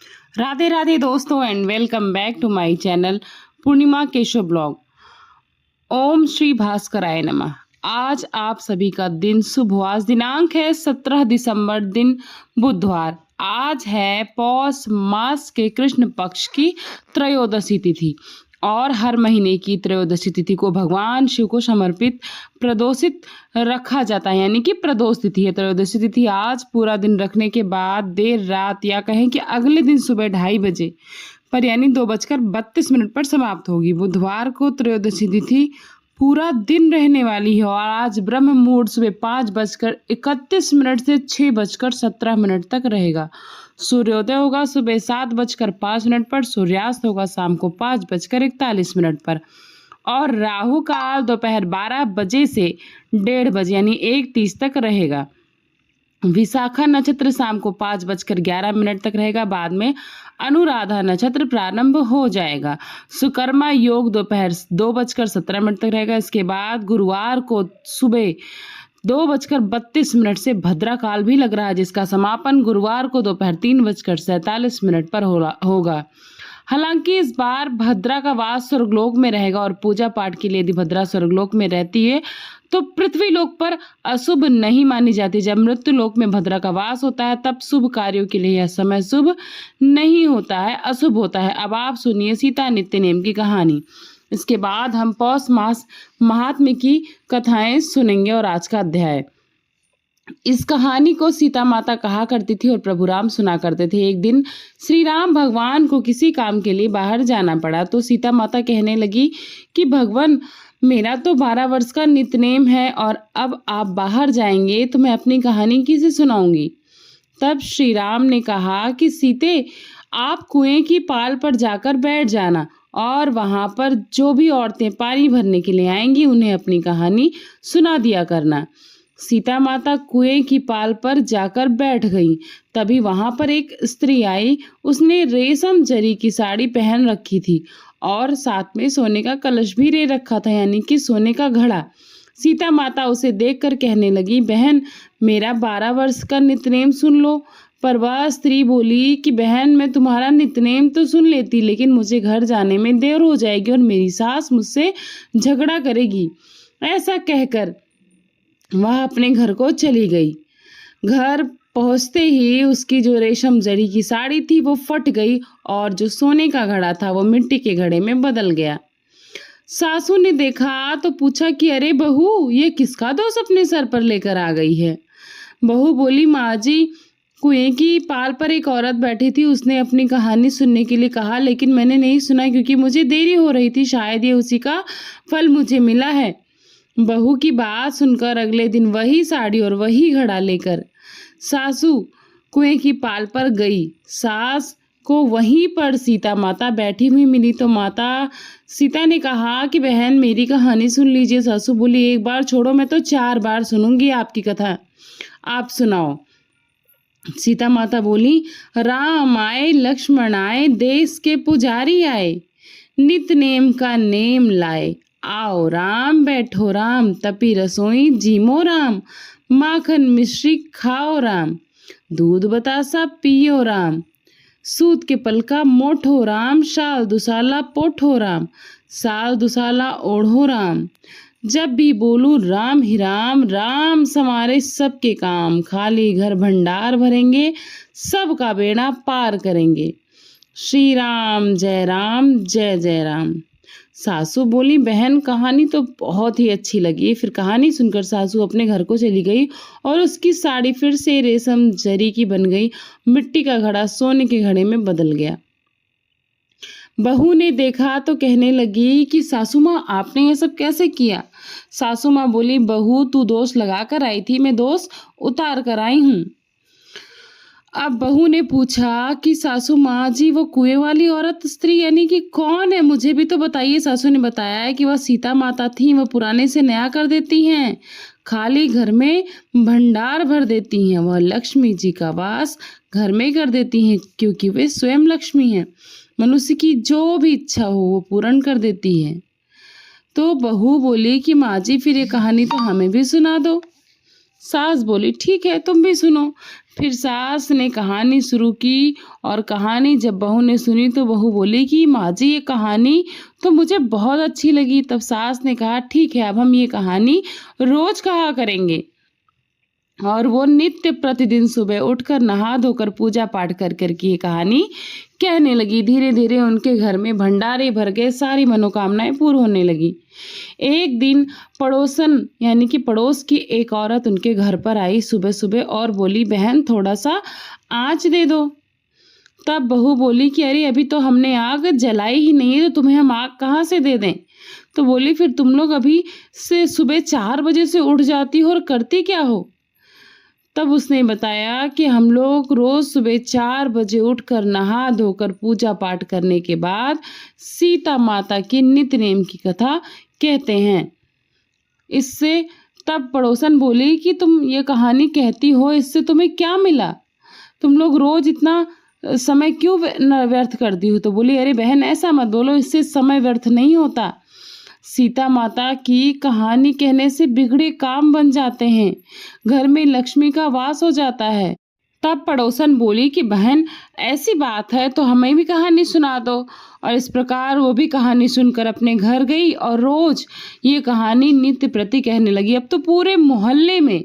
राधे राधे दोस्तों and welcome back to my channel Purnima Keshav blog. Om Shri भास्कराय नमः। आज आप सभी का दिन शुभ हो। आज दिनांक है 17 दिसंबर, दिन बुधवार। आज है पौष मास के कृष्ण पक्ष की त्रयोदशी तिथि और हर महीने की त्रयोदशी तिथि को भगवान शिव को समर्पित प्रदोषित रखा जाता है, यानी कि प्रदोष तिथि है। त्रयोदशी तिथि आज पूरा दिन रखने के बाद देर रात या कहें कि अगले दिन सुबह 2:30 बजे पर यानी 2:32 पर समाप्त होगी। बुधवार को त्रयोदशी तिथि पूरा दिन रहने वाली है और आज ब्रह्म मुहूर्त सुबह 5:31 से 6:17 तक रहेगा। सूर्योदय होगा सुबह 7:05 पर, सूर्यास्त होगा शाम को 5:41 पर और राहु काल दोपहर 12 बजे से 1:30 बजे यानी 1:30 तक रहेगा। विशाखा नक्षत्र शाम को 5:11 तक रहेगा। बाद में अनुराधा नक्षत्र प्रारंभ हो जाएगा। सुकर्मा योग दोपहर 2:17 तक रहेगा। इसके बाद गुरुवार को सुबह 2:32 से भद्रा काल भी लग रहा है, जिसका समापन गुरुवार को दोपहर 3:47 पर होगा। हालांकि इस बार भद्रा का वास स्वर्गलोक में रहेगा और पूजा पाठ के लिए यदि भद्रा स्वर्गलोक में रहती है तो पृथ्वी लोक पर अशुभ नहीं मानी जाती। जब मृत्यु लोक में भद्रा का वास होता है तब शुभ कार्यों के लिए यह समय शुभ नहीं होता है, अशुभ होता है। अब आप सुनिए सीता नित्य नेम की कहानी। इसके बाद हम पौष मास महात्म्य की कथाएं सुनेंगे और आज का अध्याय। इस कहानी को सीता माता कहा करती थी और प्रभु राम सुना करते थे। एक दिन श्री राम भगवान को किसी काम के लिए बाहर जाना पड़ा तो सीता माता कहने लगी कि भगवान, मेरा तो 12 वर्ष का नित्यनेम है और अब आप बाहर जाएंगे तो मैं अपनी कहानी किसे सुनाऊंगी। तब श्री राम ने कहा कि सीते, आप कुएं की पाल पर जाकर बैठ जाना और वहां पर जो भी औरतें पानी भरने के लिए आएंगी उन्हें अपनी कहानी सुना दिया करना। सीता माता कुएं की पाल पर जाकर बैठ गई। तभी वहां पर एक स्त्री आई। उसने रेशम जरी की साड़ी पहन रखी थी और साथ में सोने का कलश भी ले रखा था, यानी कि सोने का घड़ा। सीता माता उसे देखकर कहने लगी, बहन, मेरा 12 वर्ष का नित्यनेम सुन लो। पर वह स्त्री बोली कि बहन, मैं तुम्हारा नित्यनेम तो सुन लेती, लेकिन मुझे घर जाने में देर हो जाएगी और मेरी सास मुझसे झगड़ा करेगी। ऐसा कहकर वह अपने घर को चली गई। घर पहुंचते ही उसकी जो रेशम जरी की साड़ी थी वो फट गई और जो सोने का घड़ा था वो मिट्टी के घड़े में बदल गया। सासू ने देखा तो पूछा कि अरे बहू, ये किसका दोष अपने सर पर लेकर आ गई है। बहू बोली, माँ जी, कुएं की पाल पर एक औरत बैठी थी, उसने अपनी कहानी सुनने के लिए कहा, लेकिन मैंने नहीं सुना क्योंकि मुझे देरी हो रही थी। शायद ये उसी का फल मुझे मिला है। बहू की बात सुनकर अगले दिन वही साड़ी और वही घड़ा लेकर सासू कुएं की पाल पर गई। सास को वहीं पर सीता माता बैठी हुई मिली तो माता सीता ने कहा कि बहन, मेरी कहानी सुन लीजिए। सासू बोली, एक बार छोड़ो, मैं तो 4 बार सुनूंगी आपकी कथा, आप सुनाओ। सीता माता बोली, राम आए, लक्ष्मण आए, देश के पुजारी आए, नित नेम का नेम लाए। आओ राम, बैठो राम, तपी रसोई जीमो राम, माखन मिश्री खाओ राम, दूध बतासा पियो राम, सूत के पलका मोठो राम, शाल दुसाला पोठो राम, साल दुसाला ओढ़ो राम। जब भी बोलूं राम ही राम, राम समारे सबके काम, खाली घर भंडार भरेंगे, सबका बेड़ा पार करेंगे। श्री राम जय राम, जय जय राम। सासू बोली, बहन, कहानी तो बहुत ही अच्छी लगी। फिर कहानी सुनकर सासू अपने घर को चली गई और उसकी साड़ी फिर से रेशम जरी की बन गई। मिट्टी का घड़ा सोने के घड़े में बदल गया। बहू ने देखा तो कहने लगी कि सासू माँ, आपने ये सब कैसे किया। सासू माँ बोली, बहू, तू दोष लगा कर आई थी, मैं दोष उतार कर आई हूँ। अब बहू ने पूछा कि सासू माँ जी, वो कुएं वाली औरत स्त्री यानी कि कौन है, मुझे भी तो बताइए। सासू ने बताया कि वह सीता माता थी, वह पुराने से नया कर देती हैं, खाली घर में भंडार भर देती हैं, वह लक्ष्मी जी का वास घर में कर देती हैं क्योंकि वे स्वयं लक्ष्मी हैं। मनुष्य की जो भी इच्छा हो वो पूर्ण कर देती है। तो बहू बोली कि माँ जी, फिर ये कहानी तो हमें भी सुना दो। सास बोली, ठीक है, तुम भी सुनो। फिर सास ने कहानी शुरू की और कहानी जब बहू ने सुनी तो बहू बोली कि माँ जी ये कहानी तो मुझे बहुत अच्छी लगी। तब सास ने कहा ठीक है, अब हम ये कहानी रोज कहा करेंगे। और वो नित्य प्रतिदिन सुबह उठकर नहा धोकर पूजा पाठ कर करके ये कहानी कहने लगी। धीरे धीरे उनके घर में भंडारे भर गए, सारी मनोकामनाएं पूर्ण होने लगी। एक दिन पड़ोसन यानी कि पड़ोस की एक औरत उनके घर पर आई सुबह सुबह और बोली, बहन थोड़ा सा आँच दे दो। तब बहू बोली कि अरे अभी तो हमने आग जलाई ही नहीं है, तो तुम्हें हम आग कहाँ से दे दें। तो बोली फिर तुम लोग अभी से सुबह 4 बजे से उठ जाती हो और करती क्या हो। तब उसने बताया कि हम लोग रोज सुबह 4 बजे उठकर नहा धोकर पूजा पाठ करने के बाद सीता माता की नित्य नेम की कथा कहते हैं। इससे तब पड़ोसन बोली कि तुम ये कहानी कहती हो, इससे तुम्हें क्या मिला, तुम लोग रोज इतना समय क्यों व्यर्थ करती हो। तो बोली अरे बहन ऐसा मत बोलो, इससे समय व्यर्थ नहीं होता। सीता माता की कहानी कहने से बिगड़े काम बन जाते हैं, घर में लक्ष्मी का वास हो जाता है। तब पड़ोसन बोली कि बहन ऐसी बात है तो हमें भी कहानी सुना दो। और इस प्रकार वो भी कहानी सुनकर अपने घर गई और रोज ये कहानी नित्य प्रति कहने लगी। अब तो पूरे मोहल्ले में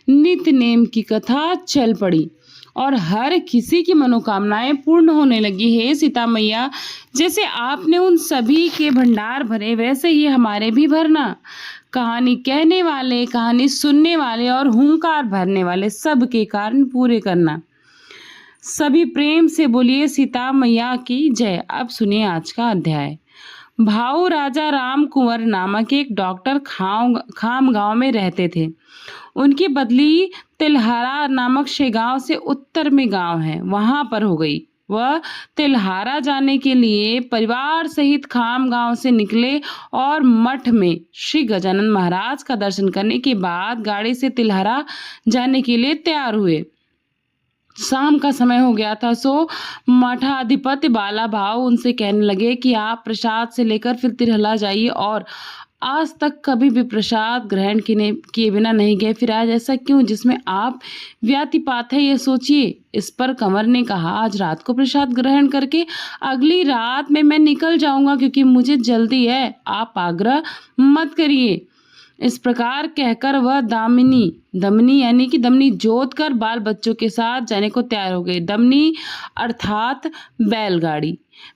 नित्य नेम की कथा चल पड़ी और हर किसी की मनोकामनाएं पूर्ण होने लगी। हे सीता मैया, जैसे आपने उन सभी के भंडार भरे वैसे ही हमारे भी भरना। कहानी कहने वाले, कहानी सुनने वाले और हुंकार भरने वाले सबके कारण पूरे करना। सभी प्रेम से बोलिए सीता मैया की जय। अब सुनिए आज का अध्याय। भाऊ राजा राम कुंवर नामक एक डॉक्टर खाम गांव में रहते थे। उनकी बदली तिलहारा नामक शे गांव से उत्तर में गांव है वहां पर हो गई। वह तिलहारा जाने के लिए परिवार सहित खाम गांव से निकले और मठ में श्री गजानन महाराज का दर्शन करने के बाद गाड़ी से तिलहारा जाने के लिए तैयार हुए। शाम का समय हो गया था, सो मठाधिपति बाला भाव उनसे कहने लगे कि आप प्रसाद से लेकर फिर तिलहला जाइए और आज तक कभी भी प्रसाद ग्रहण किए बिना नहीं गए, फिर आज ऐसा क्यों जिसमें आप व्यातिपात है ये सोचिए। इस पर कंवर ने कहा आज रात को प्रसाद ग्रहण करके अगली रात में मैं निकल जाऊंगा क्योंकि मुझे जल्दी है, आप आग्रह मत करिए। इस प्रकार कहकर वह दमनी यानी कि दमनी जोत कर बाल बच्चों के साथ जाने को तैयार हो गए। दमनी अर्थात बैलगाड़ी।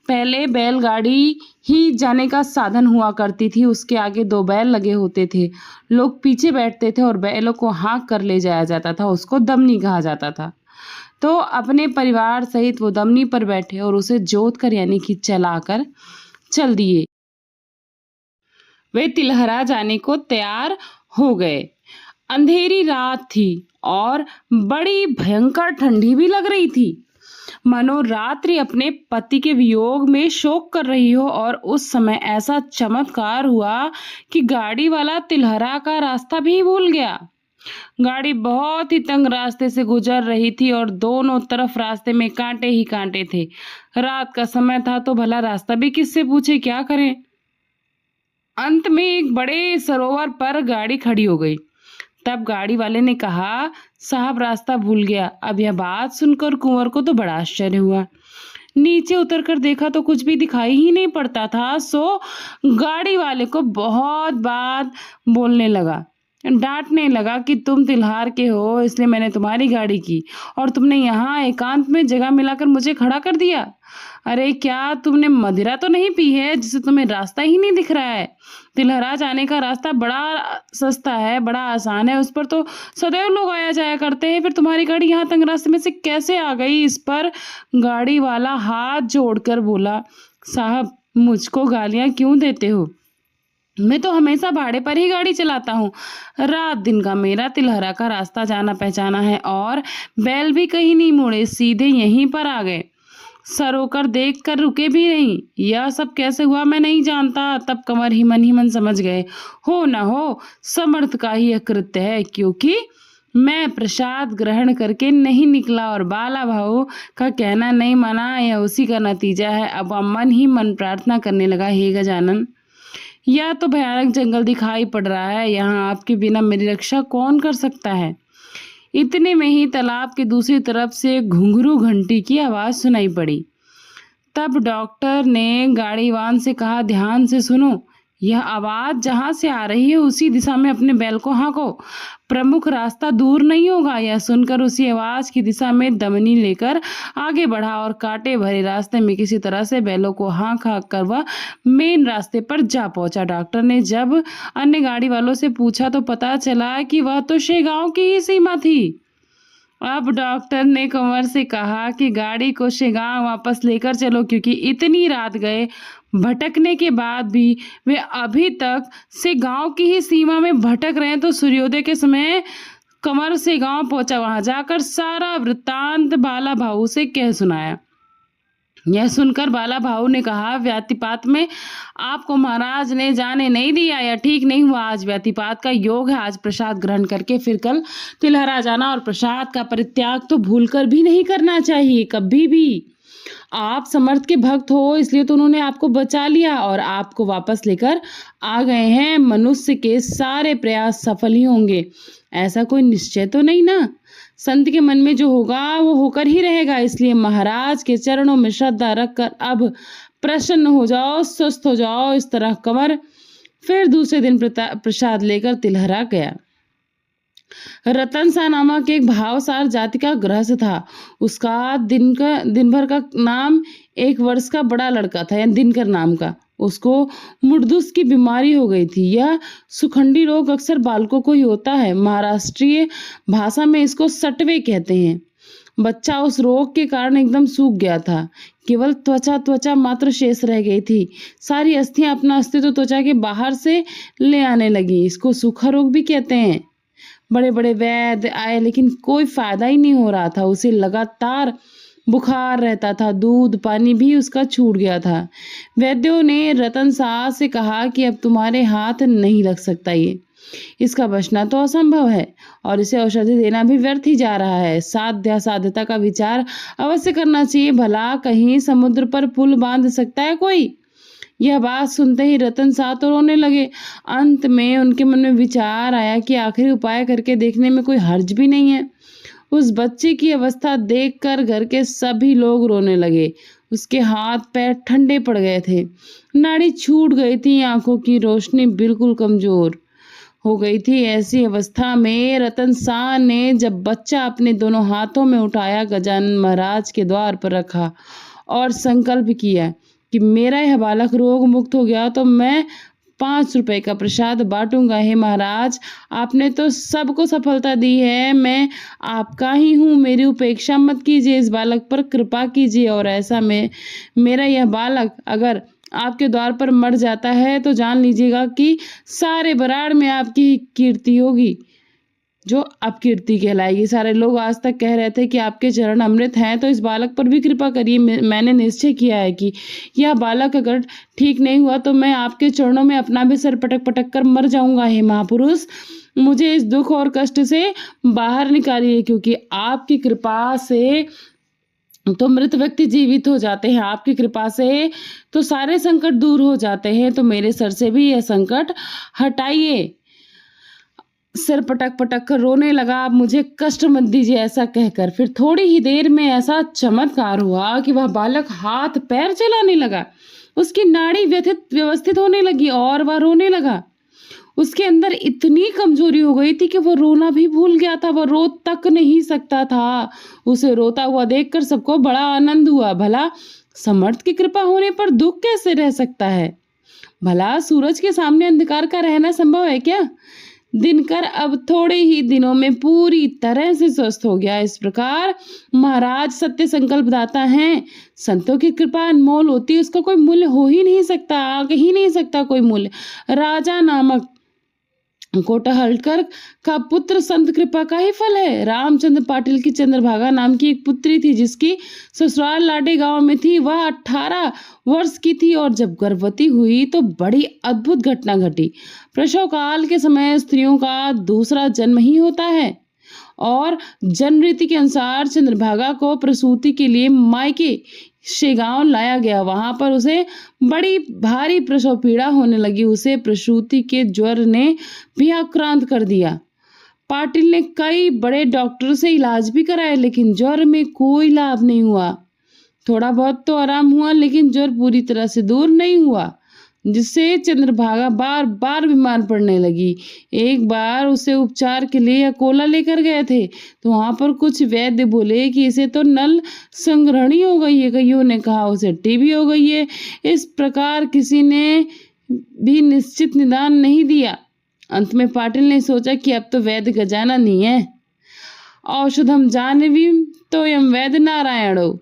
पहले बैलगाड़ी ही जाने का साधन हुआ करती थी, उसके आगे 2 बैल लगे होते थे, लोग पीछे बैठते थे और बैलों को हाँक कर ले जाया जाता था, उसको दमनी कहा जाता था। तो अपने परिवार सहित वो दमनी पर बैठे और उसे जोत कर यानी कि चलाकर चल दिए। वे तिलहरा जाने को तैयार हो गए। अंधेरी रात थी और बड़ी भयंकर ठंडी भी लग रही थी, मानो रात्रि अपने पति के वियोग में शोक कर रही हो। और उस समय ऐसा चमत्कार हुआ कि गाड़ी वाला तिलहरा का रास्ता भी भूल गया। गाड़ी बहुत ही तंग रास्ते से गुजर रही थी और दोनों तरफ रास्ते में कांटे ही कांटे थे। रात का समय था तो भला रास्ता भी किससे पूछे, क्या करें। अंत में एक बड़े सरोवर पर गाड़ी खड़ी हो गई। तब गाड़ी वाले ने कहा साहब रास्ता भूल गया। अब यह बात सुनकर कुंवर को तो बड़ा आश्चर्य हुआ। नीचे उतरकर देखा तो कुछ भी दिखाई ही नहीं पड़ता था। सो गाड़ी वाले को बहुत बात बोलने लगा, डांटने लगा कि तुम तिल्हार के हो इसलिए मैंने तुम्हारी गाड़ी की और तुमने यहाँ एकांत में जगह मिलाकर मुझे खड़ा कर दिया। अरे क्या तुमने मदिरा तो नहीं पी है जिससे तुम्हें रास्ता ही नहीं दिख रहा है। तिलहरा जाने का रास्ता बड़ा सस्ता है, बड़ा आसान है, उस पर तो सदैव लोग आया जाया करते हैं, फिर तुम्हारी गाड़ी यहाँ तंग रास्ते में से कैसे आ गई। इस पर गाड़ी वाला हाथ जोड़कर बोला साहब मुझको गालियाँ क्यों देते हो, मैं तो हमेशा भाड़े पर ही गाड़ी चलाता हूँ। रात दिन का मेरा तिलहरा का रास्ता जाना पहचाना है और बैल भी कहीं नहीं मुड़े, सीधे यहीं पर आ गए, सर होकर देख कर रुके भी नहीं। यह सब कैसे हुआ मैं नहीं जानता। तब कंवर ही मन समझ गए, हो न हो समर्थ का ही यह कृत्य है, क्योंकि मैं प्रसाद ग्रहण करके नहीं निकला और बाला भाऊ का कहना नहीं माना, यह उसी का नतीजा है। अब वह मन ही मन प्रार्थना करने लगा, हे गजानन यह तो भयानक जंगल दिखाई पड़ रहा है, यहाँ आपके बिना मेरी रक्षा कौन कर सकता है। इतने में ही तालाब के दूसरी तरफ से घुंघरू घंटी की आवाज़ सुनाई पड़ी। तब डॉक्टर ने गाड़ीवान से कहा, ध्यान से सुनो, यह आवाज़ जहाँ से आ रही है उसी दिशा में अपने बैल को हाँको, प्रमुख रास्ता दूर नहीं होगा। यह सुनकर उसी आवाज़ की दिशा में दमनी लेकर आगे बढ़ा और कांटे भरे रास्ते में किसी तरह से बैलों को हाँक हाँक कर वह मेन रास्ते पर जा पहुंचा। डॉक्टर ने जब अन्य गाड़ी वालों से पूछा तो पता चला कि वह तो शेगांव की ही सीमा थी। अब डॉक्टर ने कंवर से कहा कि गाड़ी को शेगांव वापस लेकर चलो, क्योंकि इतनी रात गए भटकने के बाद भी वे अभी तक से गांव की ही सीमा में भटक रहे हैं। तो सूर्योदय के समय कंवर से गांव पहुंचा, वहां जाकर सारा वृत्तांत बाला भाऊ से कह सुनाया। यह सुनकर बाला भाऊ ने कहा, व्यतिपात में आपको महाराज ने जाने नहीं दिया, यह ठीक नहीं हुआ। आज व्यतिपात का योग है, आज प्रसाद ग्रहण करके फिर कल तिलहरा जाना और प्रसाद का परित्याग तो भूलकर भी नहीं करना चाहिए कभी भी। आप समर्थ के भक्त हो, इसलिए तो उन्होंने आपको बचा लिया और आपको वापस लेकर आ गए हैं। मनुष्य के सारे प्रयास सफल ही होंगे, ऐसा कोई निश्चय तो नहीं ना। संत के मन में जो होगा वो होकर ही रहेगा, इसलिए महाराज के चरणों में श्रद्धा रखकर अब प्रसन्न हो जाओ, स्वस्थ हो जाओ। इस तरह कंवर फिर दूसरे दिन प्रसाद लेकर तिलहरा गया। रतन सा नामक एक भावसार जाति का गृहस्थ था। उसका दिन भर का नाम 1 वर्ष का बड़ा लड़का था, यानी दिनकर नाम का। उसको मुर्दुस की बीमारी हो गई थी। यह सुखंडी रोग अक्सर बालकों को ही होता है। महाराष्ट्रीय भाषा में इसको सटवे कहते हैं। बच्चा उस रोग के कारण एकदम सूख गया था। केवल त्वचा मात्र शेष रह गई थी। सारी अस्थियां अपना अस्तित्व त्वचा के बाहर से ले आने लगी। इसको सूखा रोग भी कहते हैं। बड़े बड़े वैद्य आए, लेकिन कोई फायदा ही नहीं हो रहा था। उसे लगातार बुखार रहता था, दूध पानी भी उसका छूट गया था। वैद्यों ने रतन शाह से कहा कि अब तुम्हारे हाथ नहीं लग सकता, ये इसका बचना तो असंभव है और इसे औषधि देना भी व्यर्थ ही जा रहा है। साध्यता का विचार अवश्य करना चाहिए, भला कहीं समुद्र पर पुल बांध सकता है कोई। यह बात सुनते ही रतन शाह तो रोने लगे। अंत में उनके मन में विचार आया कि आखिरी उपाय करके देखने में कोई हर्ज भी नहीं है। उस बच्चे की अवस्था देखकर घर के सभी लोग रोने लगे। उसके हाथ पैर ठंडे पड़ गए थे, नाड़ी छूट गई थी, आंखों की रोशनी बिल्कुल कमजोर हो गई थी। ऐसी अवस्था में रतन शाह ने जब बच्चा अपने दोनों हाथों में उठाया, गजानन महाराज के द्वार पर रखा और संकल्प किया कि मेरा यह बालक रोग मुक्त हो गया तो मैं 5 रुपए का प्रसाद बांटूंगा। हे महाराज, आपने तो सबको सफलता दी है, मैं आपका ही हूँ, मेरी उपेक्षा मत कीजिए, इस बालक पर कृपा कीजिए। और ऐसा में मेरा यह बालक अगर आपके द्वार पर मर जाता है तो जान लीजिएगा कि सारे बराड़ में आपकी कीर्ति होगी, जो अपकीर्ति कहलाएगी। सारे लोग आज तक कह रहे थे कि आपके चरण अमृत हैं, तो इस बालक पर भी कृपा करिए। मैंने निश्चय किया है कि यह बालक अगर ठीक नहीं हुआ तो मैं आपके चरणों में अपना भी सर पटक पटक कर मर जाऊंगा। हे महापुरुष, मुझे इस दुख और कष्ट से बाहर निकालिए, क्योंकि आपकी कृपा से तो मृत व्यक्ति जीवित हो जाते हैं, आपकी कृपा से तो सारे संकट दूर हो जाते हैं। तो मेरे सर से भी यह संकट हटाइए। सिर पटक पटक कर रोने लगा। अब मुझे कष्ट मत दीजिए, ऐसा कहकर फिर थोड़ी ही देर में ऐसा चमत्कार हुआ कि वह बालक हाथ पैर चलाने लगा। उसकी नाड़ी व्यवस्थित होने लगी और वह रोने लगा। उसके अंदर इतनी कमजोरी हो गई थी कि वह रोना भी भूल गया था, वह रो तक नहीं सकता था। उसे रोता हुआ देखकर सबको बड़ा आनंद हुआ। भला समर्थ की कृपा होने पर दुख कैसे रह सकता है? भला सूरज के सामने अंधकार का रहना संभव है क्या? दिनकर अब थोड़े ही दिनों में पूरी तरह से स्वस्थ हो गया। इस प्रकार महाराज सत्य संकल्प दाता हैं। संतों की कृपा अनमोल होती है, उसका कोई मूल्य हो ही नहीं सकता, आ ही नहीं सकता कोई मूल्य। राजा नामक कोटहलकर का पुत्र संत कृपा का ही फल है। रामचंद्र पाटिल की चंद्रभागा नाम की एक पुत्री थी, जिसकी ससुराल लाडे गांव में थी। वह 18 वर्ष की थी और जब गर्भवती हुई तो बड़ी अद्भुत घटना घटी। प्रसव काल के समय स्त्रियों का दूसरा जन्म ही होता है और जन्म रीति के अनुसार चंद्रभागा को प्रसूति के लिए मायके शेगांव लाया गया। वहां पर उसे बड़ी भारी प्रसव पीड़ा होने लगी। उसे प्रसूति के ज्वर ने भी आक्रांत कर दिया। पाटिल ने कई बड़े डॉक्टर से इलाज भी कराया, लेकिन ज्वर में कोई लाभ नहीं हुआ। थोड़ा बहुत तो आराम हुआ, लेकिन ज्वर पूरी तरह से दूर नहीं हुआ, जिससे चंद्रभागा बार बार बीमार पड़ने लगी। एक बार उसे उपचार के लिए अकोला लेकर गए थे, तो वहां पर कुछ वैद्य बोले कि इसे तो नल संग्रहणी हो गई है, कईयों ने कहा उसे टीबी हो गई है। इस प्रकार किसी ने भी निश्चित निदान नहीं दिया। अंत में पाटिल ने सोचा कि अब तो वैद्य गजानन ही है। औषधम जानवी तो यम वैद्य नारायणो,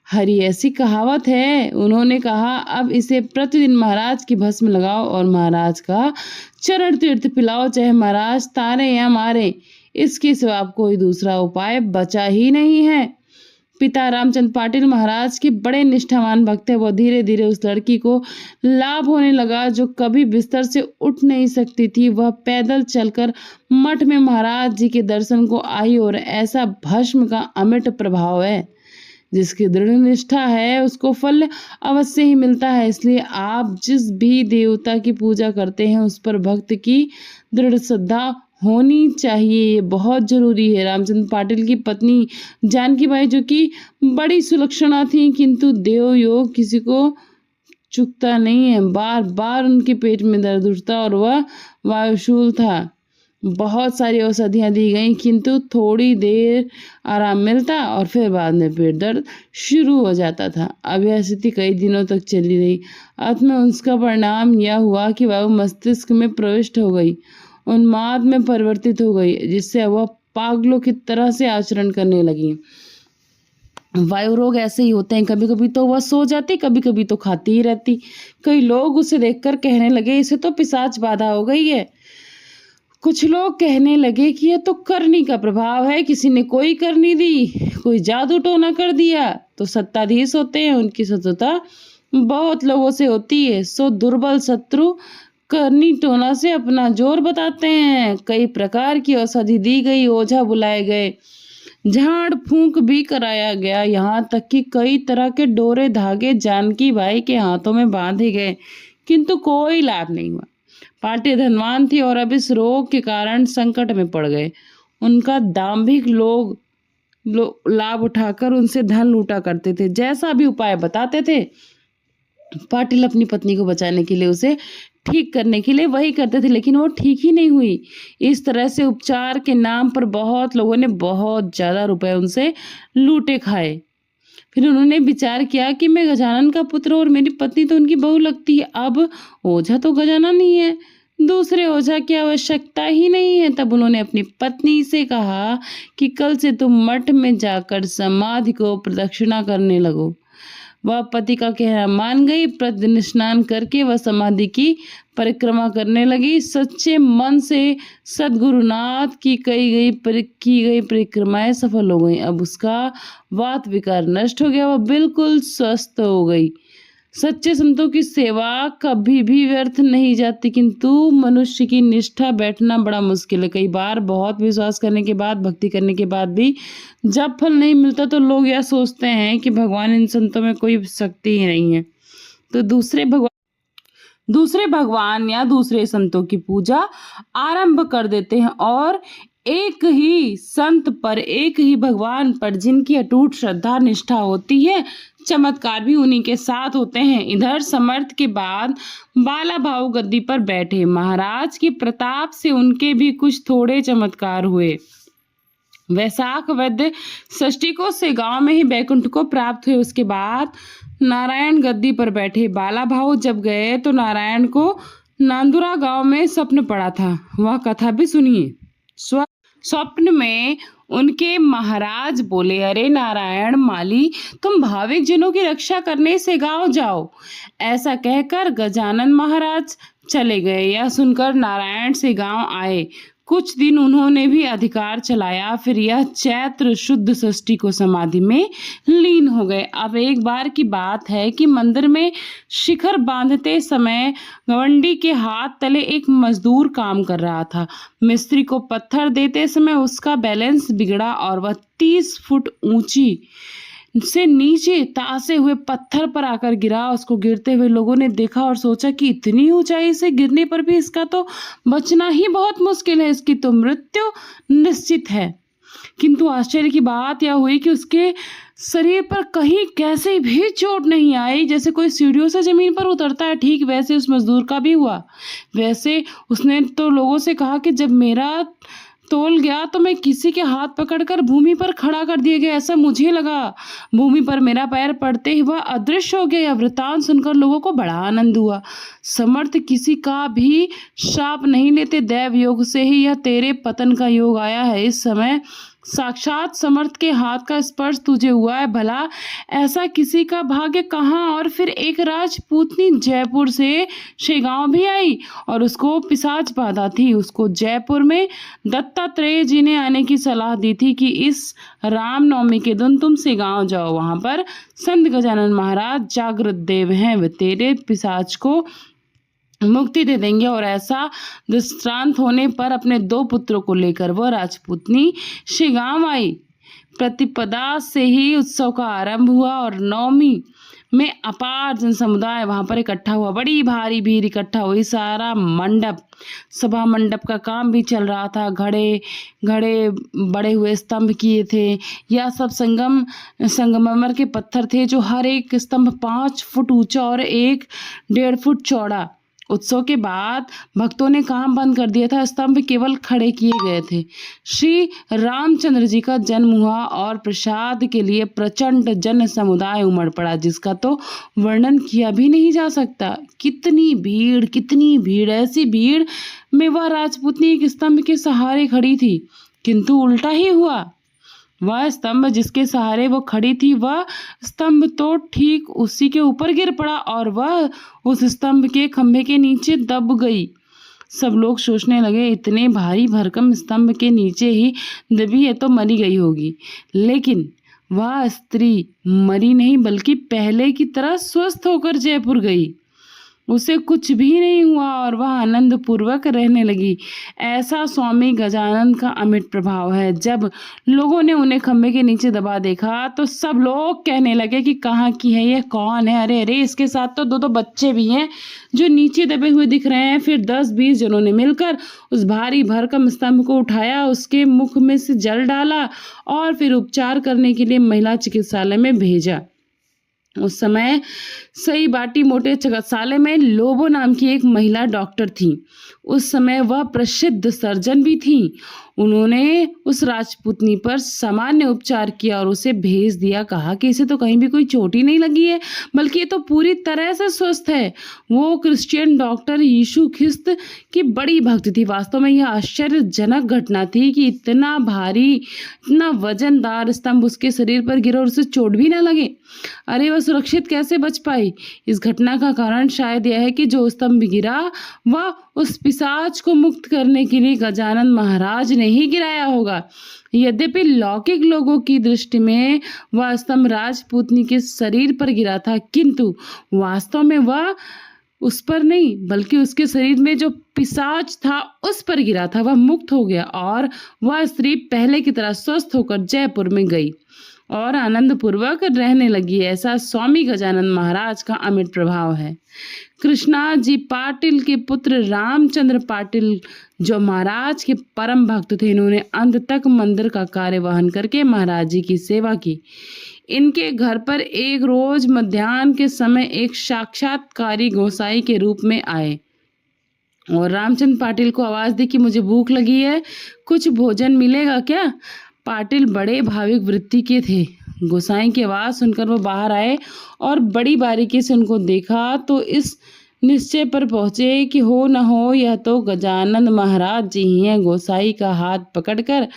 हरी ऐसी कहावत है। उन्होंने कहा अब इसे प्रतिदिन महाराज की भस्म लगाओ और महाराज का चरण तीर्थ पिलाओ, चाहे महाराज तारे या मारे, इसके सिवा कोई दूसरा उपाय बचा ही नहीं है। पिता रामचंद्र पाटिल महाराज के बड़े निष्ठावान भक्त थे। वह धीरे धीरे उस लड़की को लाभ होने लगा जो कभी बिस्तर से उठ नहीं सकती थी। वह पैदल चलकर मठ में महाराज जी के दर्शन को आई, और ऐसा भस्म का अमिट प्रभाव है, जिसकी दृढ़ निष्ठा है उसको फल अवश्य ही मिलता है। इसलिए आप जिस भी देवता की पूजा करते हैं उस पर भक्त की दृढ़ श्रद्धा होनी चाहिए, ये बहुत जरूरी है। रामचंद्र पाटिल की पत्नी जानकी बाई, जो कि बड़ी सुलक्षणा थी, किंतु देव योग किसी को चुकता नहीं है। बार बार उनके पेट में दर्द उठता और वह वायुशूल था। बहुत सारी औषधियाँ दी गई, किंतु थोड़ी देर आराम मिलता और फिर बाद में पेट दर्द शुरू हो जाता था। अब यह स्थिति कई दिनों तक चली रही। अंत में उसका परिणाम यह हुआ कि वायु मस्तिष्क में प्रविष्ट हो गई, उन्माद में परिवर्तित हो गई, जिससे वह पागलों की तरह से आचरण करने लगी। वायु रोग ऐसे ही होते हैं, कभी कभी तो वह सो जाती, कभी कभी तो खाती ही रहती। कई लोग उसे देखकर कहने लगे इसे तो पिशाच बाधा हो गई है। कुछ लोग कहने लगे कि यह तो करनी का प्रभाव है, किसी ने कोई करनी दी, कोई जादू टोना कर दिया। तो सत्ताधीश होते हैं, उनकी शत्रुता बहुत लोगों से होती है, सो दुर्बल शत्रु करनी टोना से अपना जोर बताते हैं। कई प्रकार की औषधि दी गई, ओझा बुलाए गए, झाड़ फूंक भी कराया गया, यहाँ तक कि कई तरह के डोरे धागे जानकी बाई के हाथों में बांधे गए, किंतु कोई लाभ नहीं हुआ। पाटिल धनवान थी और अब इस रोग के कारण संकट में पड़ गए। उनका दाम्भिक लोग लाभ उठाकर उनसे धन लूटा करते थे। जैसा भी उपाय बताते थे पाटिल अपनी पत्नी को बचाने के लिए, उसे ठीक करने के लिए वही करते थे, लेकिन वो ठीक ही नहीं हुई। इस तरह से उपचार के नाम पर बहुत लोगों ने बहुत ज्यादा रुपए उनसे लूटे खाए। फिर उन्होंने विचार किया कि मैं गजानन का पुत्र और मेरी पत्नी तो उनकी बहू लगती है, अब ओझा तो गजानन ही है, दूसरे ओझा की आवश्यकता ही नहीं है। तब उन्होंने अपनी पत्नी से कहा कि कल से तुम मठ में जाकर समाधि को प्रदक्षिणा करने लगो। वह पति का कहना मान गई। प्रतिदिन स्नान करके वह समाधि की परिक्रमा करने लगी। सच्चे मन से सद्गुरुनाथ की की गई परिक्रमाएं सफल हो गई। अब उसका वात विकार नष्ट हो गया, वह बिल्कुल स्वस्थ हो गई। सच्चे संतों की सेवा कभी भी व्यर्थ नहीं जाती, किंतु मनुष्य की निष्ठा बैठना बड़ा मुश्किल है। कई बार बहुत विश्वास करने के बाद, भक्ति करने के बाद भी जब फल नहीं मिलता तो लोग यह सोचते हैं कि भगवान इन संतों में कोई शक्ति ही नहीं है, तो दूसरे भगवान या दूसरे संतों की पूजा आरंभ कर देते हैं और एक ही संत पर, एक ही भगवान पर जिनकी अटूट श्रद्धा निष्ठा होती है, चमत्कार भी उन्हीं के साथ होते हैं। इधर समर्थ के बाद बाला भाऊ गद्दी पर बैठे। महाराज के प्रताप से उनके भी कुछ थोड़े चमत्कार हुए। वैशाख वैद्य षष्ठी को से गांव में ही बैकुंठ को प्राप्त हुए। उसके बाद नारायण गद्दी पर बैठे। बाला भाऊ जब गए तो नारायण को नांदुरा गांव में स्वप्न पड़ा था। वह कथा भी सुनिए। स्वप्न में उनके महाराज बोले, अरे नारायण माली, तुम भाविक जनों की रक्षा करने से गांव जाओ। ऐसा कहकर गजानन महाराज चले गए। यह सुनकर नारायण से गांव आए। कुछ दिन उन्होंने भी अधिकार चलाया, फिर यह चैत्र शुद्ध षष्ठी को समाधि में लीन हो गए। अब एक बार की बात है कि मंदिर में शिखर बांधते समय गवंडी के हाथ तले एक मजदूर काम कर रहा था। मिस्त्री को पत्थर देते समय उसका बैलेंस बिगड़ा और वह 30 फुट ऊंची से नीचे तासे हुए पत्थर पर आकर गिरा। उसको गिरते हुए लोगों ने देखा और सोचा कि इतनी ऊंचाई से गिरने पर भी इसका तो बचना ही बहुत मुश्किल है, इसकी तो मृत्यु निश्चित है। किंतु आश्चर्य की बात यह हुई कि उसके शरीर पर कहीं कैसे भी चोट नहीं आई। जैसे कोई सीढ़ियों से जमीन पर उतरता है, ठीक वैसे उस मजदूर का भी हुआ। वैसे उसने तो लोगों से कहा कि जब मेरा तोल गया तो मैं किसी के हाथ पकड़कर भूमि पर खड़ा कर दिया गया, ऐसा मुझे लगा। भूमि पर मेरा पैर पड़ते ही वह अदृश्य हो गया। यह वृतांत सुनकर लोगों को बड़ा आनंद हुआ। समर्थ किसी का भी शाप नहीं लेते, दैव योग से ही यह तेरे पतन का योग आया है। इस समय साक्षात समर्थ के हाथ का स्पर्श तुझे हुआ है। भला ऐसा किसी का भाग्य कहाँ। और फिर एक राजपूतनी जयपुर से शेगांव भी आई और उसको पिशाच बाधा थी। उसको जयपुर में दत्तात्रेय जी ने आने की सलाह दी थी कि इस रामनवमी के दिन तुम शेगांव जाओ, वहां पर संत गजानन महाराज जागृत देव हैं, वे तेरे पिशाच को मुक्ति दे देंगे। और ऐसा दृष्टांत होने पर अपने 2 पुत्रों को लेकर वह राजपूतनी शेगांव आई। प्रतिपदा से ही उत्सव का आरंभ हुआ और नवमी में अपार जन समुदाय वहां पर इकट्ठा हुआ। बड़ी भारी भीड़ इकट्ठा हुई। सारा मंडप, सभा मंडप का काम भी चल रहा था। घड़े घड़े बड़े हुए स्तंभ किए थे। यह सब संगमरमर के पत्थर थे, जो हर एक स्तंभ 5 फुट ऊंचा और 1.5 फुट चौड़ा। उत्सव के बाद भक्तों ने काम बंद कर दिया था, स्तंभ केवल खड़े किए गए थे। श्री रामचंद्र जी का जन्म हुआ और प्रसाद के लिए प्रचंड जन समुदाय उमड़ पड़ा, जिसका तो वर्णन किया भी नहीं जा सकता। कितनी भीड़, ऐसी भीड़ में वह राजपूतनी एक स्तंभ के सहारे खड़ी थी, किंतु उल्टा ही हुआ। वह स्तंभ जिसके सहारे वो खड़ी थी, वह स्तंभ तो ठीक उसी के ऊपर गिर पड़ा और वह उस स्तंभ के खंभे के नीचे दब गई। सब लोग सोचने लगे, इतने भारी भरकम स्तंभ के नीचे ही दबी है तो मरी गई होगी। लेकिन वह स्त्री मरी नहीं, बल्कि पहले की तरह स्वस्थ होकर जयपुर गई। उसे कुछ भी नहीं हुआ और वह आनंद पूर्वक रहने लगी। ऐसा स्वामी गजानन का अमिट प्रभाव है। जब लोगों ने उन्हें खंभे के नीचे दबा देखा तो सब लोग कहने लगे कि कहाँ की है, यह कौन है। अरे अरे, इसके साथ तो 2 बच्चे भी हैं जो नीचे दबे हुए दिख रहे हैं। फिर 10-20 जनों ने मिलकर उस भारी भरकम स्तंभ को उठाया, उसके मुख में से जल डाला और फिर उपचार करने के लिए महिला चिकित्सालय में भेजा। उस समय सई बाटी मोटे चिकित्सालय में लोबो नाम की एक महिला डॉक्टर थी। उस समय वह प्रसिद्ध सर्जन भी थी। उन्होंने उस राजपूतनी पर सामान्य उपचार किया और उसे भेज दिया। कहा कि इसे तो कहीं भी कोई चोट ही नहीं लगी है, बल्कि ये तो पूरी तरह से स्वस्थ है। वो क्रिश्चियन डॉक्टर यीशु ख्रिस्त की बड़ी भक्त थी। वास्तव में यह आश्चर्यजनक घटना थी कि इतना भारी, इतना वजनदार स्तंभ उसके शरीर पर गिरा और उसे चोट भी न लगे। अरे, वह सुरक्षित कैसे बच पाई? इस घटना का कारण शायद यह है कि जो स्तंभ गिरा वह उस पिशाच को मुक्त करने के लिए गजानन महाराज ने ही गिराया होगा। यद्यपि लौकिक लोगों की दृष्टि में वह स्तंभ राजपूतनी के शरीर पर गिरा था, किंतु वास्तव में वह उस पर नहीं, बल्कि उसके शरीर में जो पिशाच था उस पर गिरा था। वह मुक्त हो गया और वह स्त्री पहले की तरह स्वस्थ होकर जयपुर में गई और आनंद पूर्वक रहने लगी। ऐसा स्वामी गजानन महाराज का अमिट प्रभाव है। कृष्णा जी पाटिल के पुत्र रामचंद्र पाटिल जो महाराज के परम भक्त थे, इन्होंने अंत तक मंदिर का कार्य वहन करके महाराज जी की सेवा की। इनके घर पर एक रोज मध्याह्न के समय एक साक्षात्कारी गोसाई के रूप में आए और रामचंद्र पाटिल को आवाज दी कि मुझे भूख लगी है, कुछ भोजन मिलेगा क्या? पाटिल बड़े भाविक वृत्ति के थे। गोसाई की आवाज सुनकर वो बाहर आए और बड़ी बारीकी से उनको देखा तो इस निश्चय पर पहुंचे कि हो न हो यह तो गजानन महाराज जी ही हैं। गोसाई का हाथ पकड़कर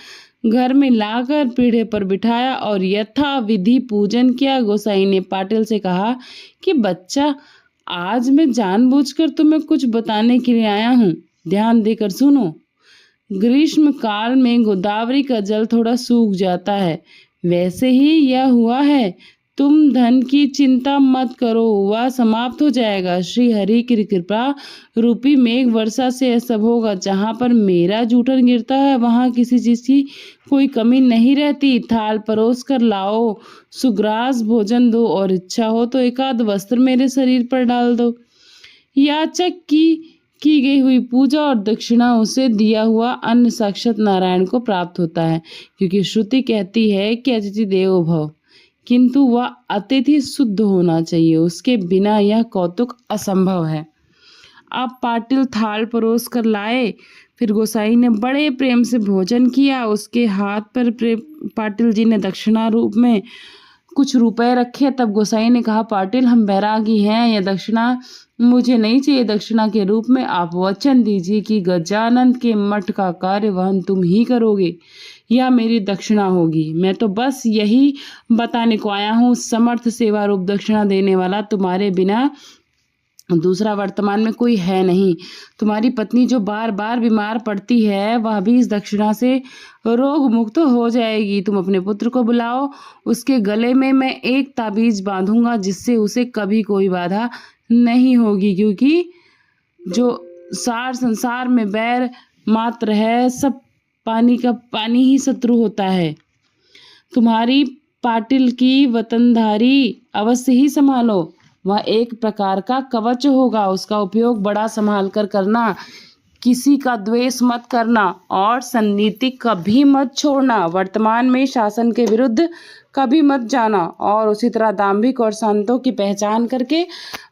घर में लाकर पीढ़े पर बिठाया और यथा विधि पूजन किया। गोसाई ने पाटिल से कहा कि बच्चा, आज मैं जानबूझकर तुम्हें कुछ बताने के लिए आया हूँ, ध्यान देकर सुनो। ग्रीष्म काल में गोदावरी का जल थोड़ा सूख जाता है, वैसे ही यह हुआ है। तुम धन की चिंता मत करो, वह समाप्त हो जाएगा। श्री हरि की कृपा रूपी मेघ वर्षा से यह सब होगा। जहाँ पर मेरा जूठन गिरता है वहाँ किसी चीज की कोई कमी नहीं रहती। थाल परोस कर लाओ, सुग्रास भोजन दो और इच्छा हो तो एकाध वस्त्र मेरे शरीर पर डाल दो। याचक की गई हुई पूजा और दक्षिणा उसे दिया हुआ अन्न साक्षात नारायण को प्राप्त होता है, क्योंकि श्रुति कहती है कि अतिथि देवो भव, किंतु वह अतिथि शुद्ध होना चाहिए, उसके बिना यह कौतुक असंभव है। अब पाटिल थाल परोस कर लाए। फिर गोसाई ने बड़े प्रेम से भोजन किया। उसके हाथ पर पाटिल जी ने दक्षिणा रूप में कुछ रुपए रखे। तब गोसाई ने कहा, पाटिल हम बैरागी हैं, यह दक्षिणा मुझे नहीं चाहिए। दक्षिणा के रूप में आप वचन दीजिए कि गजानंद के मठ का कार्य वहन तुम ही करोगे, यह मेरी दक्षिणा होगी। मैं तो बस यही बताने को आया हूँ, समर्थ सेवा रूप दक्षिणा देने वाला तुम्हारे बिना दूसरा वर्तमान में कोई है नहीं। तुम्हारी पत्नी जो बार बार बीमार पड़ती है वह भी इस दक्षिणा से रोग मुक्त हो जाएगी। तुम अपने पुत्र को बुलाओ, उसके गले में मैं एक ताबीज बांधूंगा जिससे उसे कभी कोई बाधा नहीं होगी, क्योंकि जो सार संसार में बैर मात्र है, सब पानी का पानी ही शत्रु होता है। तुम्हारी पाटिल की वतनधारी अवश्य ही संभालो, वह एक प्रकार का कवच होगा। उसका उपयोग बड़ा संभाल कर करना, किसी का द्वेष मत करना और सन्नीति कभी मत छोड़ना। वर्तमान में शासन के विरुद्ध कभी मत जाना और उसी तरह दाम्भिक और संतों की पहचान करके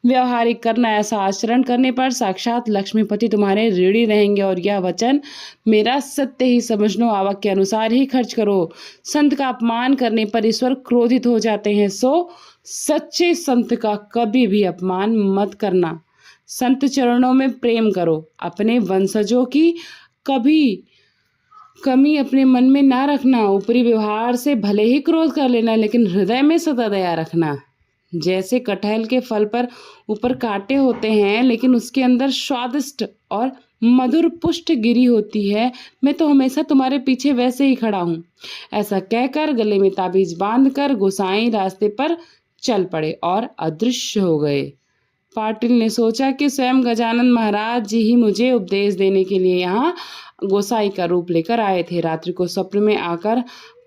व्यवहारिक करना। ऐसा आचरण करने पर साक्षात लक्ष्मीपति तुम्हारे ऋणी रहेंगे। और यह वचन मेरा सत्य ही समझ लो, आवक के अनुसार ही खर्च करो। संत का अपमान करने पर ईश्वर क्रोधित हो जाते हैं, सो सच्चे संत का कभी भी अपमान मत करना। संत चरणों में प्रेम करो। अपने वंशजों की कभी कमी अपने मन में ना रखना। ऊपरी व्यवहार से भले ही क्रोध कर लेना, लेकिन हृदय में सदा दया रखना। जैसे कटहल के फल पर ऊपर कांटे होते हैं लेकिन उसके अंदर स्वादिष्ट और मधुर पुष्ट गिरी होती है, मैं तो हमेशा तुम्हारे पीछे वैसे ही खड़ा हूँ। ऐसा कहकर गले में ताबीज बांधकर गोसाई रास्ते पर चल पड़े और अदृश्य हो गए। पाटिल ने सोचा कि स्वयं गजानन महाराज जी ही मुझे उपदेश देने के लिए यहाँ गोसाई का रूप लेकर आए थे। रात्रि को स्वप्न में आकर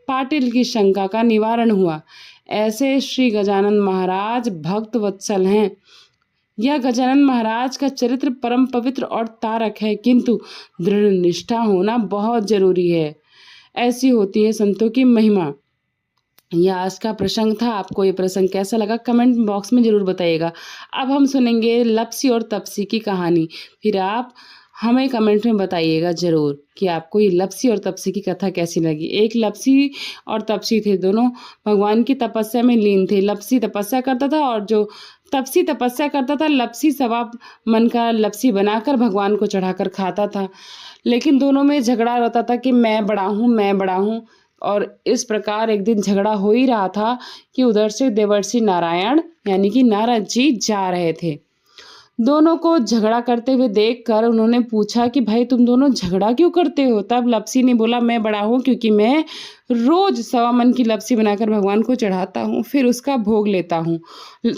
पाटिल की शंका का निवारण हुआ। ऐसे श्री गजानन महाराज भक्त वत्सल हैं। यह गजानन महाराज का चरित्र परम पवित्र और तारक है, किंतु दृढ़ निष्ठा होना बहुत जरूरी है। ऐसी होती है संतों की महिमा। यह आज का प्रसंग था। आपको ये प्रसंग कैसा लगा कमेंट बॉक्स में ज़रूर बताइएगा। अब हम सुनेंगे लप्सी और तपसी की कहानी। फिर आप हमें कमेंट में बताइएगा ज़रूर कि आपको ये लप्सी और तपसी की कथा कैसी लगी। एक लप्सी और तपसी थे, दोनों भगवान की तपस्या में लीन थे। लप्सी तपस्या करता था और जो तपसी तपस्या करता था, लप्सी सवा मन का लप्सी बनाकर भगवान को चढ़ाकर खाता था। लेकिन दोनों में झगड़ा रहता था कि मैं बड़ा हूँ, मैं बड़ा हूँ। और इस प्रकार एक दिन झगड़ा हो ही रहा था कि उधर से देवर्षि नारायण यानी कि नारद जी जा रहे थे। दोनों को झगड़ा करते हुए देखकर उन्होंने पूछा कि भाई तुम दोनों झगड़ा क्यों करते हो। तब लप्सी ने बोला, मैं बड़ा हूँ क्योंकि मैं रोज सवा मन की लप्सी बनाकर भगवान को चढ़ाता हूँ, फिर उसका भोग लेता हूँ।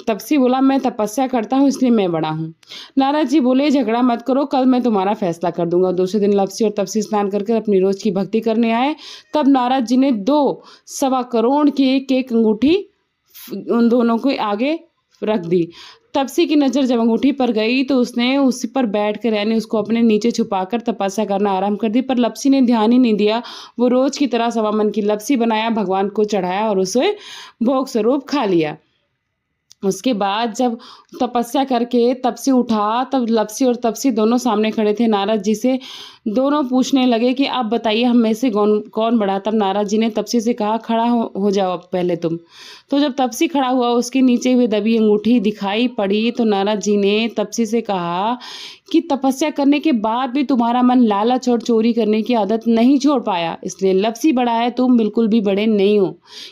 तपसी बोला, मैं तपस्या करता हूँ इसलिए मैं बड़ा हूँ। नारद जी बोले, झगड़ा मत करो, कल मैं तुम्हारा फैसला कर दूंगा। दूसरे दिन लप्सी और तपसी स्नान करके अपनी रोज की भक्ति करने आए। तब नारद जी ने 2 सवा करोड़ की एक अंगूठी उन दोनों को आगे रख दी। तपसी की नज़र जब अंगूठी पर गई तो उसने उसी पर बैठकर यानी उसको अपने नीचे छुपाकर तपस्या करना आरंभ कर दी। पर लप्सी ने ध्यान ही नहीं दिया। वो रोज की तरह सवा मन की लप्सी बनाया, भगवान को चढ़ाया और उसे भोग स्वरूप खा लिया। उसके बाद जब तपस्या करके तपसी उठा, तब लप्सी और तपसी दोनों सामने खड़े थे नारद जी से। दोनों पूछने लगे कि आप बताइए हम में से कौन बड़ा। तब नारद जी ने तपसी से कहा, खड़ा हो जाओ अब पहले तुम। तो जब तपसी खड़ा हुआ, उसके नीचे हुई दबी अंगूठी दिखाई पड़ी तो नारद जी ने तपसी से कहा कि तपस्या करने के बाद भी तुम्हारा मन लालच और चोरी करने की आदत नहीं छोड़ पाया, इसलिए लप्सी बड़ा है, तुम बिल्कुल भी बड़े नहीं हो।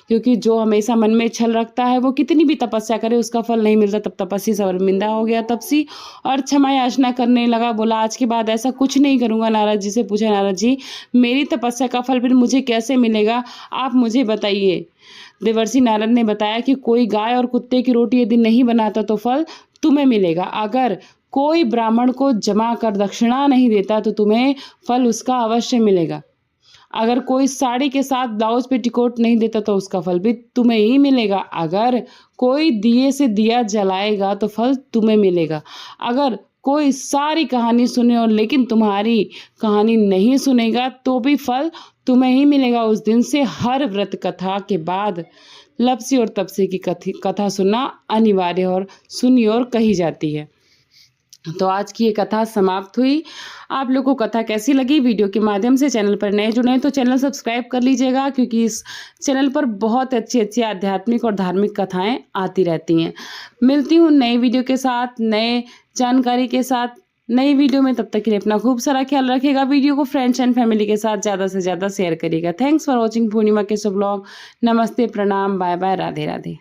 क्योंकि जो हमेशा मन में छल रखता है वो कितनी भी तपस्या करे उसका फल नहीं मिलता। तब तपस्वी शर्मिंदा हो गया तपसी और क्षमा याचना करने लगा। बोला, आज के बाद ऐसा कुछ नहीं करूंगा। नारद जी से पूछा, नारद जी मेरी तपस्या का फल फिर मुझे कैसे मिलेगा, आप मुझे बताइए। देवर्षि नारद ने बताया कि कोई गाय और कुत्ते की रोटी यदि नहीं बनाता तो फल तुम्हें मिलेगा। अगर कोई ब्राह्मण को जमा कर दक्षिणा नहीं देता तो तुम्हें फल उसका अवश्य मिलेगा। अगर कोई साड़ी के साथ ब्लाउज पेटीकोट नहीं देता तो उसका फल भी तुम्हें ही मिलेगा। अगर कोई दिए से दिया जलाएगा तो फल तुम्हें मिलेगा। अगर कोई सारी कहानी सुने और लेकिन तुम्हारी कहानी नहीं सुनेगा तो भी फल तुम्हें ही मिलेगा। उस दिन से हर व्रत कथा के बाद लपसी और तपसी की कथा सुनना अनिवार्य और सुनी और कही जाती है। तो आज की ये कथा समाप्त हुई। आप लोग को कथा कैसी लगी? वीडियो के माध्यम से चैनल पर नए जुड़े हैं तो चैनल सब्सक्राइब कर लीजिएगा, क्योंकि इस चैनल पर बहुत अच्छी अच्छी आध्यात्मिक और धार्मिक कथाएं आती रहती हैं। मिलती हूँ नई वीडियो के साथ, नए जानकारी के साथ, नई वीडियो में। तब तक के लिए अपना खूब सारा ख्याल रखिएगा। वीडियो को फ्रेंड्स एंड फैमिली के साथ ज़्यादा से ज़्यादा शेयर करिएगा। थैंक्स फॉर वॉचिंग पूर्णिमा के शुभ व्लॉग। नमस्ते, प्रणाम, बाय बाय, राधे राधे।